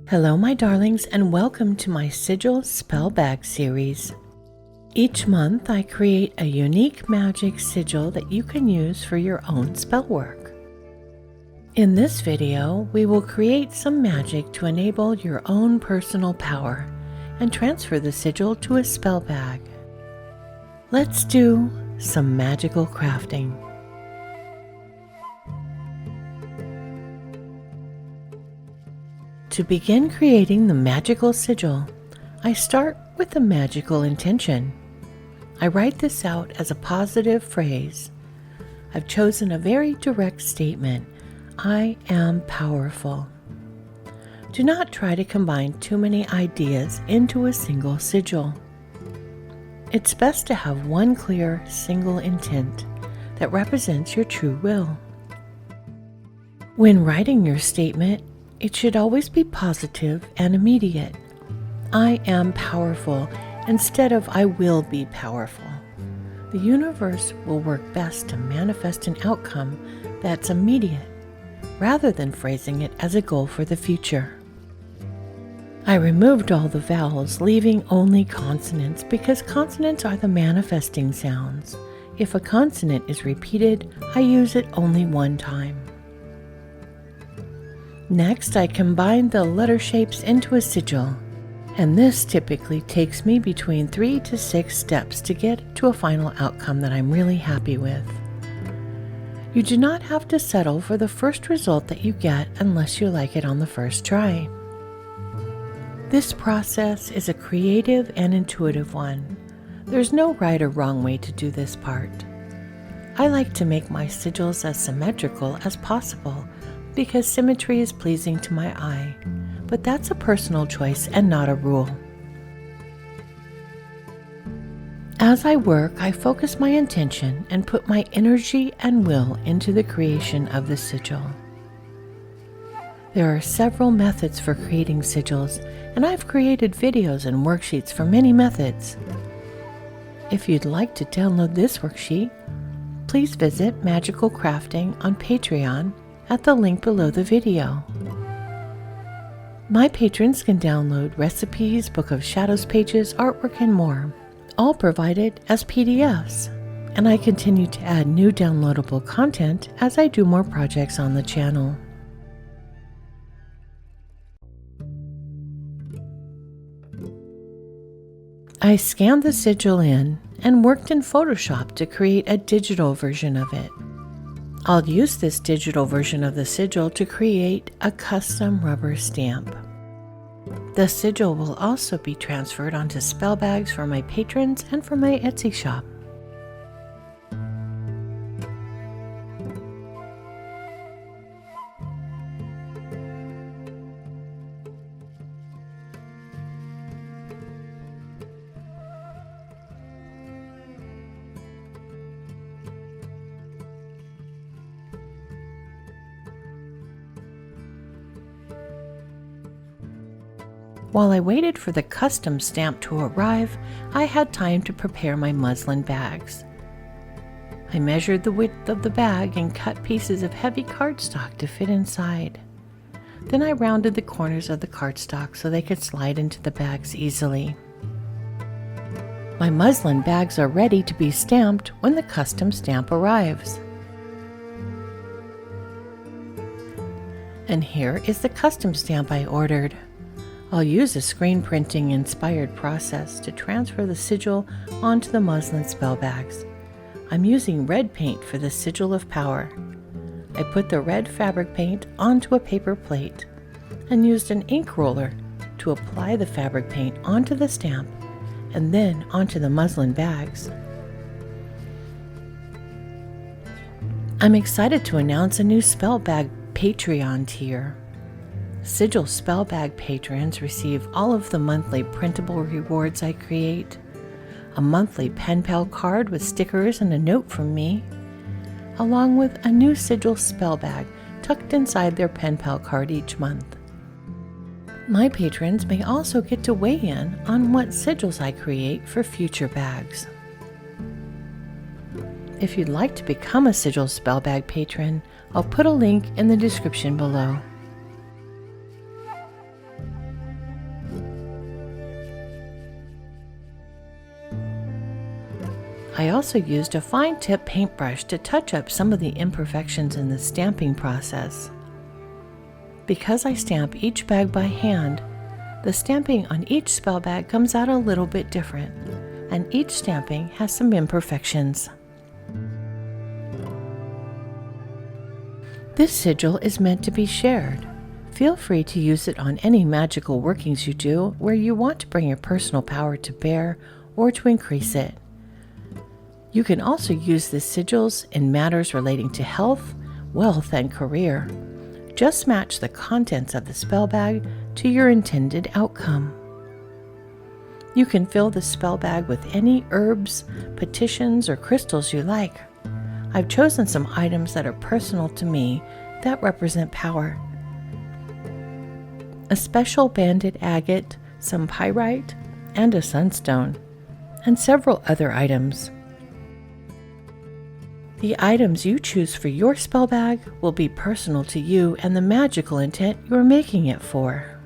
Hello my darlings, and welcome to my Sigil Spell Bag series. Each month I create a unique magic sigil that you can use for your own spell work. In this video, we will create some magic to enable your own personal power and transfer the sigil to a spell bag. Let's do some magical crafting. To begin creating the magical sigil, I start with a magical intention. I write this out as a positive phrase. I've chosen a very direct statement. I am powerful. Do not try to combine too many ideas into a single sigil. It's best to have one clear, single intent that represents your true will. When writing your statement, it should always be positive and immediate. I am powerful instead of I will be powerful. The universe will work best to manifest an outcome that's immediate, rather than phrasing it as a goal for the future. I removed all the vowels, leaving only consonants because consonants are the manifesting sounds. If a consonant is repeated, I use it only one time. Next, I combine the letter shapes into a sigil, and this typically takes me between 3 to 6 steps to get to a final outcome that I'm really happy with. You do not have to settle for the first result that you get unless you like it on the first try. This process is a creative and intuitive one. There's no right or wrong way to do this part. I like to make my sigils as symmetrical as possible because symmetry is pleasing to my eye, but that's a personal choice and not a rule. As I work, I focus my intention and put my energy and will into the creation of the sigil. There are several methods for creating sigils, and I've created videos and worksheets for many methods. If you'd like to download this worksheet, please visit Magical Crafting on Patreon at the link below the video. My patrons can download recipes, Book of Shadows pages, artwork, and more, all provided as PDFs, and I continue to add new downloadable content as I do more projects on the channel. I scanned the sigil in and worked in Photoshop to create a digital version of it. I'll use this digital version of the sigil to create a custom rubber stamp. The sigil will also be transferred onto spell bags for my patrons and for my Etsy shop. While I waited for the custom stamp to arrive, I had time to prepare my muslin bags. I measured the width of the bag and cut pieces of heavy cardstock to fit inside. Then I rounded the corners of the cardstock so they could slide into the bags easily. My muslin bags are ready to be stamped when the custom stamp arrives. And here is the custom stamp I ordered. I'll use a screen printing inspired process to transfer the sigil onto the muslin spell bags. I'm using red paint for the Sigil of Power. I put the red fabric paint onto a paper plate and used an ink roller to apply the fabric paint onto the stamp and then onto the muslin bags. I'm excited to announce a new spell bag Patreon tier. Sigil Spell Bag patrons receive all of the monthly printable rewards I create, a monthly pen pal card with stickers and a note from me, along with a new Sigil Spell Bag tucked inside their pen pal card each month. My patrons may also get to weigh in on what sigils I create for future bags. If you'd like to become a Sigil Spell Bag patron, I'll put a link in the description below. I also used a fine tip paintbrush to touch up some of the imperfections in the stamping process. Because I stamp each bag by hand, the stamping on each spell bag comes out a little bit different, and each stamping has some imperfections. This sigil is meant to be shared. Feel free to use it on any magical workings you do where you want to bring your personal power to bear or to increase it. You can also use the sigils in matters relating to health, wealth, and career. Just match the contents of the spell bag to your intended outcome. You can fill the spell bag with any herbs, petitions, or crystals you like. I've chosen some items that are personal to me that represent power. A special banded agate, some pyrite, and a sunstone, and several other items. The items you choose for your spell bag will be personal to you and the magical intent you're making it for.